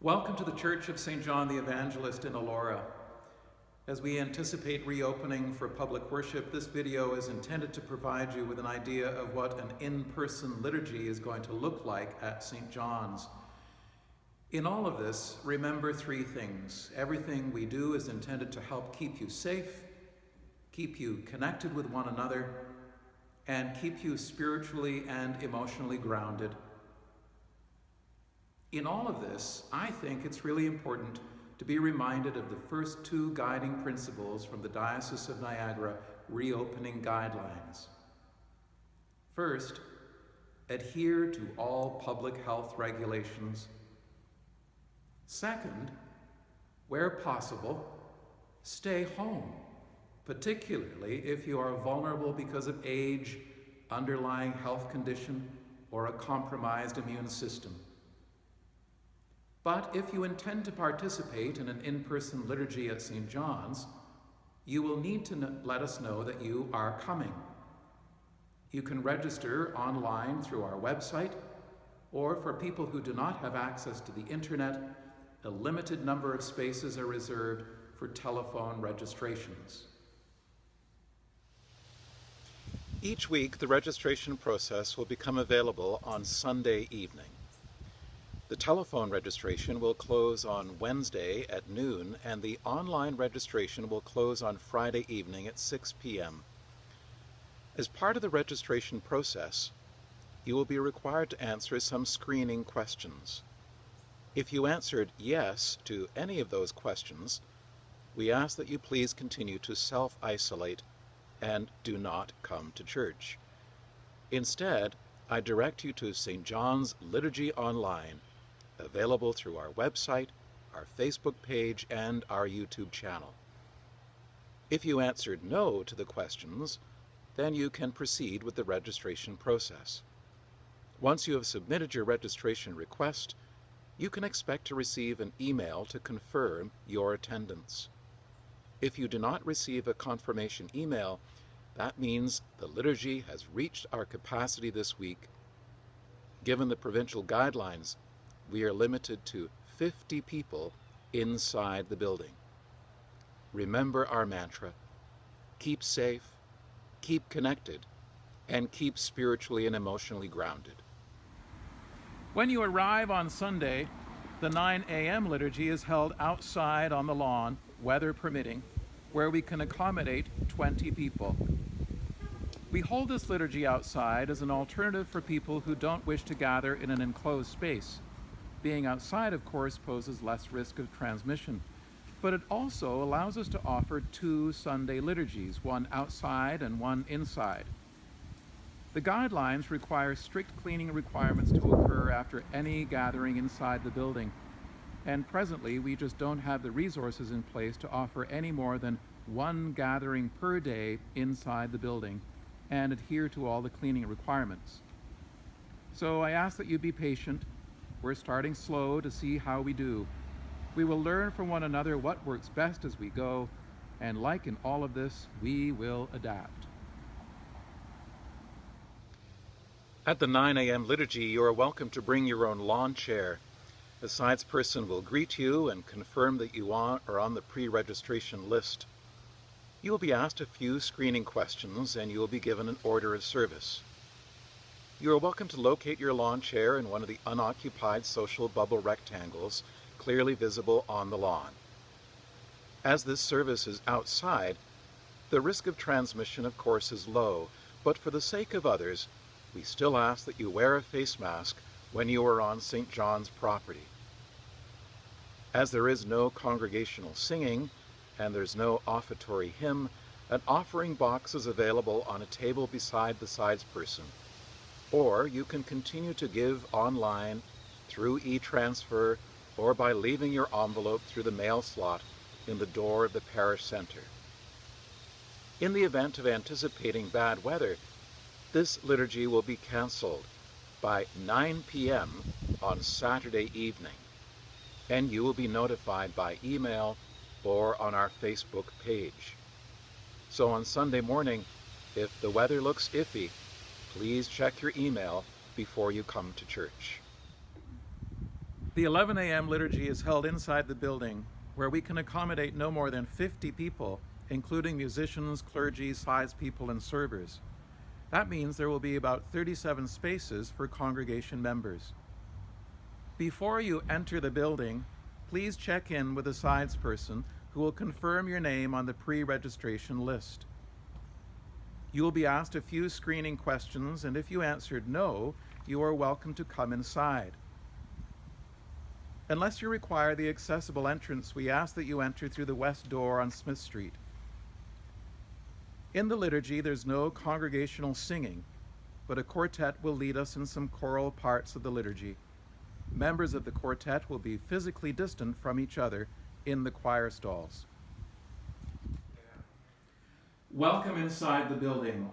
Welcome to the Church of St. John the Evangelist in Elora. As we anticipate reopening for public worship, this video is intended to provide you with an idea of what an in-person liturgy is going to look like at St. John's. In all of this, remember three things. Everything we do is intended to help keep you safe, keep you connected with one another, and keep you spiritually and emotionally grounded. In all of this, I think it's really important to be reminded of the first two guiding principles from the Diocese of Niagara reopening guidelines. First, adhere to all public health regulations. Second, where possible, stay home, particularly if you are vulnerable because of age, underlying health condition, or a compromised immune system. But if you intend to participate in an in-person liturgy at St. John's, you will need to let us know that you are coming. You can register online through our website, or for people who do not have access to the internet, a limited number of spaces are reserved for telephone registrations. Each week, the registration process will become available on Sunday evening. The telephone registration will close on Wednesday at noon, and the online registration will close on Friday evening at 6 p.m. As part of the registration process, you will be required to answer some screening questions. If you answered yes to any of those questions, we ask that you please continue to self-isolate and do not come to church. Instead, I direct you to St. John's Liturgy Online, available through our website, our Facebook page, and our YouTube channel. If you answered no to the questions, then you can proceed with the registration process. Once you have submitted your registration request, you can expect to receive an email to confirm your attendance. If you do not receive a confirmation email, that means the liturgy has reached our capacity this week. Given the provincial guidelines, we are limited to 50 people inside the building. Remember our mantra: keep safe, keep connected, and keep spiritually and emotionally grounded. When you arrive on Sunday, the 9 a.m. liturgy is held outside on the lawn, weather permitting, where we can accommodate 20 people. We hold this liturgy outside as an alternative for people who don't wish to gather in an enclosed space. Being outside, of course, poses less risk of transmission, but it also allows us to offer two Sunday liturgies, one outside and one inside. The guidelines require strict cleaning requirements to occur after any gathering inside the building, and presently we just don't have the resources in place to offer any more than one gathering per day inside the building and adhere to all the cleaning requirements. So I ask that you be patient. We're starting slow to see how we do. We will learn from one another what works best as we go, and like in all of this, we will adapt. At the 9 a.m. liturgy, you are welcome to bring your own lawn chair. The sides person will greet you and confirm that you are on the pre-registration list. You will be asked a few screening questions, and you will be given an order of service. You are welcome to locate your lawn chair in one of the unoccupied social bubble rectangles clearly visible on the lawn. As this service is outside, the risk of transmission, of course, is low, but for the sake of others, we still ask that you wear a face mask when you are on St. John's property. As there is no congregational singing and there's no offertory hymn, an offering box is available on a table beside the sides person. Or you can continue to give online, through e-transfer, or by leaving your envelope through the mail slot in the door of the parish center. In the event of anticipating bad weather, this liturgy will be canceled by 9 p.m. on Saturday evening, and you will be notified by email or on our Facebook page. So on Sunday morning, if the weather looks iffy, please check your email before you come to church. The 11 a.m. liturgy is held inside the building, where we can accommodate no more than 50 people, including musicians, clergy, people, and servers. That means there will be about 37 spaces for congregation members. Before you enter the building, please check in with a sides person who will confirm your name on the pre-registration list. You will be asked a few screening questions, and if you answered no, you are welcome to come inside. Unless you require the accessible entrance, we ask that you enter through the west door on Smith Street. In the liturgy, there's no congregational singing, but a quartet will lead us in some choral parts of the liturgy. Members of the quartet will be physically distant from each other in the choir stalls. Welcome inside the building.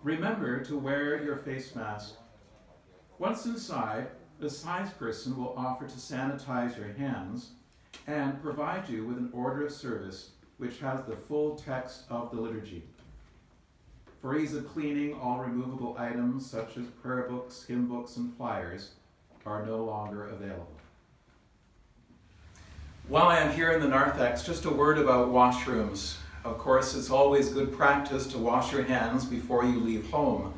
Remember to wear your face mask. Once inside, the sides person will offer to sanitize your hands and provide you with an order of service which has the full text of the liturgy. For ease of cleaning, all removable items such as prayer books, hymn books, and flyers are no longer available. While I am here in the narthex, just a word about washrooms. Of course, it's always good practice to wash your hands before you leave home.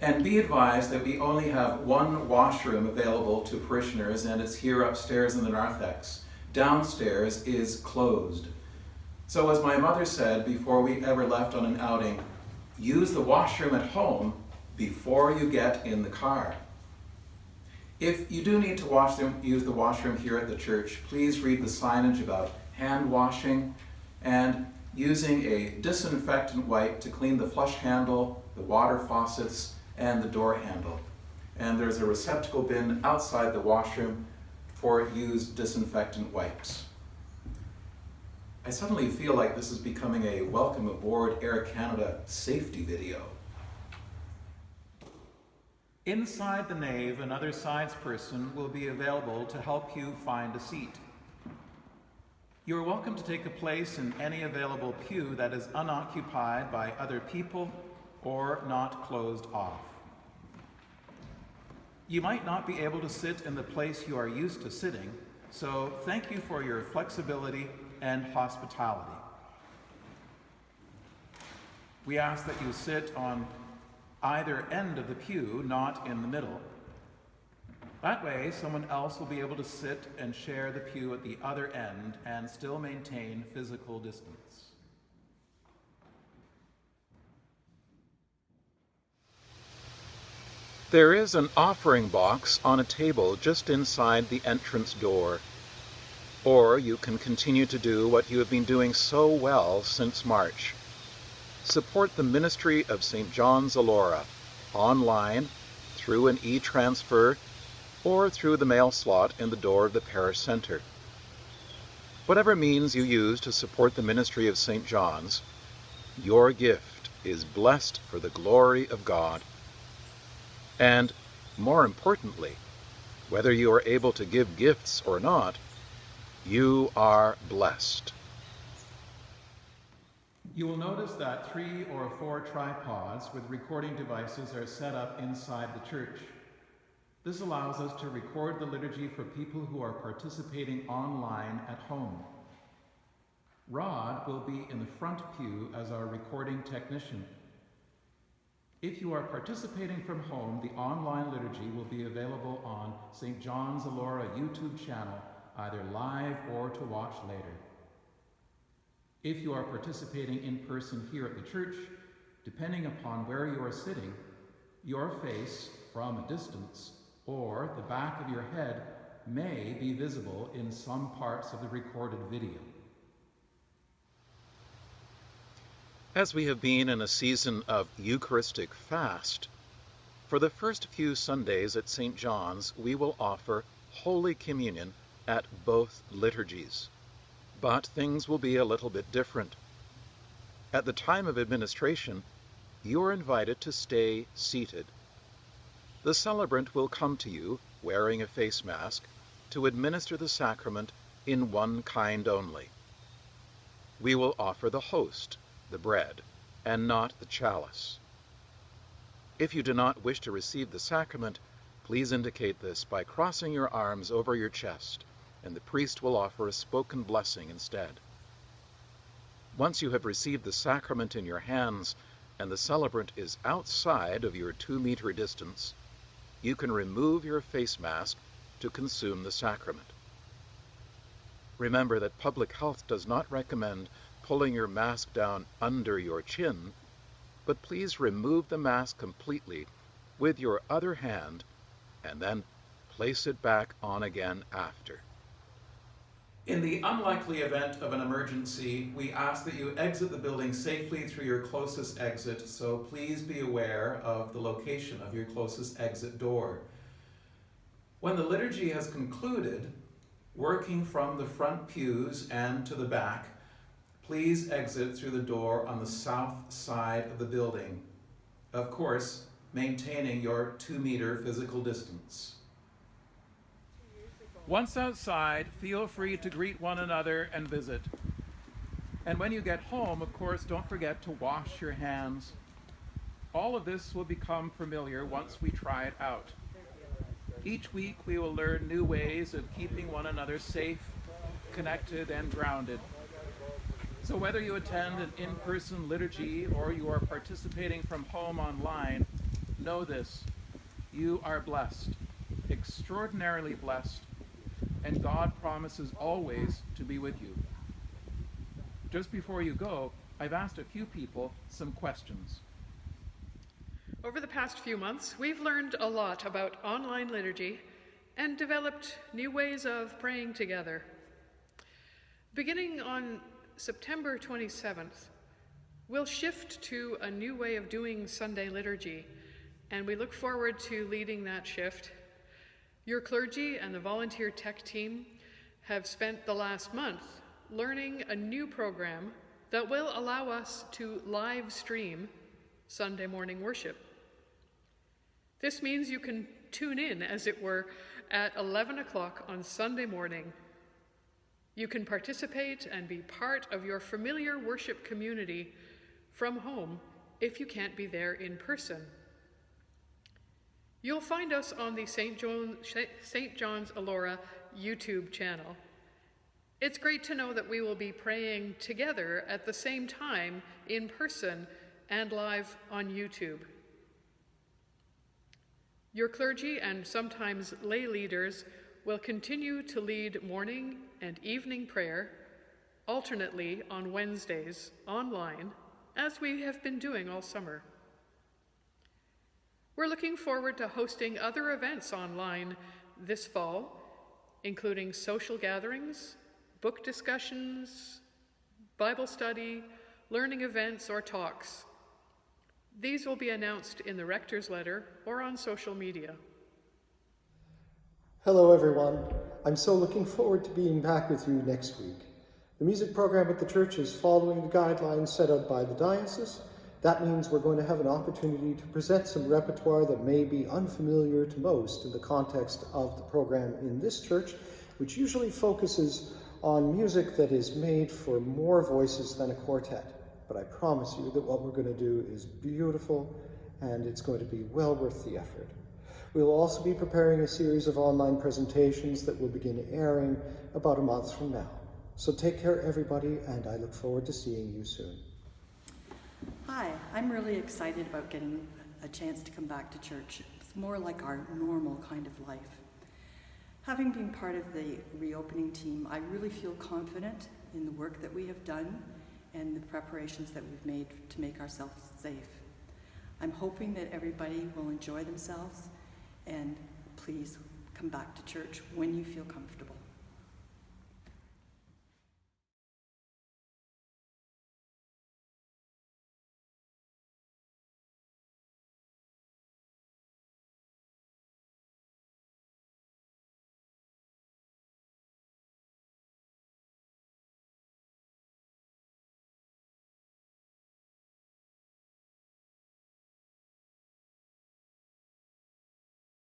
And be advised that we only have one washroom available to parishioners, and it's here upstairs in the narthex. Downstairs is closed. So as my mother said before we ever left on an outing, use the washroom at home before you get in the car. If you do need to use the washroom here at the church, please read the signage about hand washing and using a disinfectant wipe to clean the flush handle, the water faucets, and the door handle. And there's a receptacle bin outside the washroom for used disinfectant wipes. I suddenly feel like this is becoming a welcome aboard Air Canada safety video. Inside the nave, another sides person will be available to help you find a seat. You are welcome to take a place in any available pew that is unoccupied by other people or not closed off. You might not be able to sit in the place you are used to sitting, so thank you for your flexibility and hospitality. We ask that you sit on either end of the pew, not in the middle. That way, someone else will be able to sit and share the pew at the other end and still maintain physical distance. There is an offering box on a table just inside the entrance door. Or you can continue to do what you have been doing so well since March. Support the ministry of St. John's Elora online, through an e-transfer, or through the mail slot in the door of the parish center. Whatever means you use to support the ministry of St. John's, your gift is blessed for the glory of God. And, more importantly, whether you are able to give gifts or not, you are blessed. You will notice that 3 or 4 tripods with recording devices are set up inside the church. This allows us to record the liturgy for people who are participating online at home. Rod will be in the front pew as our recording technician. If you are participating from home, the online liturgy will be available on St. John's Elora YouTube channel, either live or to watch later. If you are participating in person here at the church, depending upon where you are sitting, your face from a distance or the back of your head may be visible in some parts of the recorded video. As we have been in a season of Eucharistic fast, for the first few Sundays at St. John's, we will offer Holy Communion at both liturgies. But things will be a little bit different. At the time of administration, you are invited to stay seated. The celebrant will come to you, wearing a face mask, to administer the sacrament in one kind only. We will offer the host, the bread, and not the chalice. If you do not wish to receive the sacrament, Please indicate this by crossing your arms over your chest, and the priest will offer a spoken blessing instead. Once you have received the sacrament in your hands and the celebrant is outside of your 2-meter distance, you can remove your face mask to consume the sacrament. Remember that public health does not recommend pulling your mask down under your chin, but please remove the mask completely with your other hand and then place it back on again after. In the unlikely event of an emergency, we ask that you exit the building safely through your closest exit, so please be aware of the location of your closest exit door. When the liturgy has concluded, working from the front pews and to the back, please exit through the door on the south side of the building. Of course, maintaining your 2-meter physical distance. Once outside, feel free to greet one another and visit. And when you get home, of course, don't forget to wash your hands. All of this will become familiar once we try it out. Each week we will learn new ways of keeping one another safe, connected, and grounded. So whether you attend an in-person liturgy or you are participating from home online, know this: you are blessed, extraordinarily blessed, and God promises always to be with you. Just before you go, I've asked a few people some questions. Over the past few months, we've learned a lot about online liturgy and developed new ways of praying together. Beginning on September 27th, we'll shift to a new way of doing Sunday liturgy, and we look forward to leading that shift. Your clergy and the volunteer tech team have spent the last month learning a new program that will allow us to live stream Sunday morning worship. This means you can tune in, as it were, at 11 o'clock on Sunday morning. You can participate and be part of your familiar worship community from home if you can't be there in person. You'll find us on the St. John's Elora YouTube channel. It's great to know that we will be praying together at the same time in person and live on YouTube. Your clergy and sometimes lay leaders will continue to lead morning and evening prayer alternately on Wednesdays online, as we have been doing all summer. We're looking forward to hosting other events online this fall, including social gatherings, book discussions, Bible study, learning events, or talks. These will be announced in the Rector's letter or on social media. Hello everyone. I'm so looking forward to being back with you next week. The music program at the church is following the guidelines set out by the diocese. That means we're going to have an opportunity to present some repertoire that may be unfamiliar to most in the context of the program in this church, which usually focuses on music that is made for more voices than a quartet. But I promise you that what we're going to do is beautiful, and it's going to be well worth the effort. We'll also be preparing a series of online presentations that will begin airing about a month from now. So take care, everybody, and I look forward to seeing you soon. Hi, I'm really excited about getting a chance to come back to church. It's more like our normal kind of life. Having been part of the reopening team, I really feel confident in the work that we have done and the preparations that we've made to make ourselves safe. I'm hoping that everybody will enjoy themselves, and please come back to church when you feel comfortable.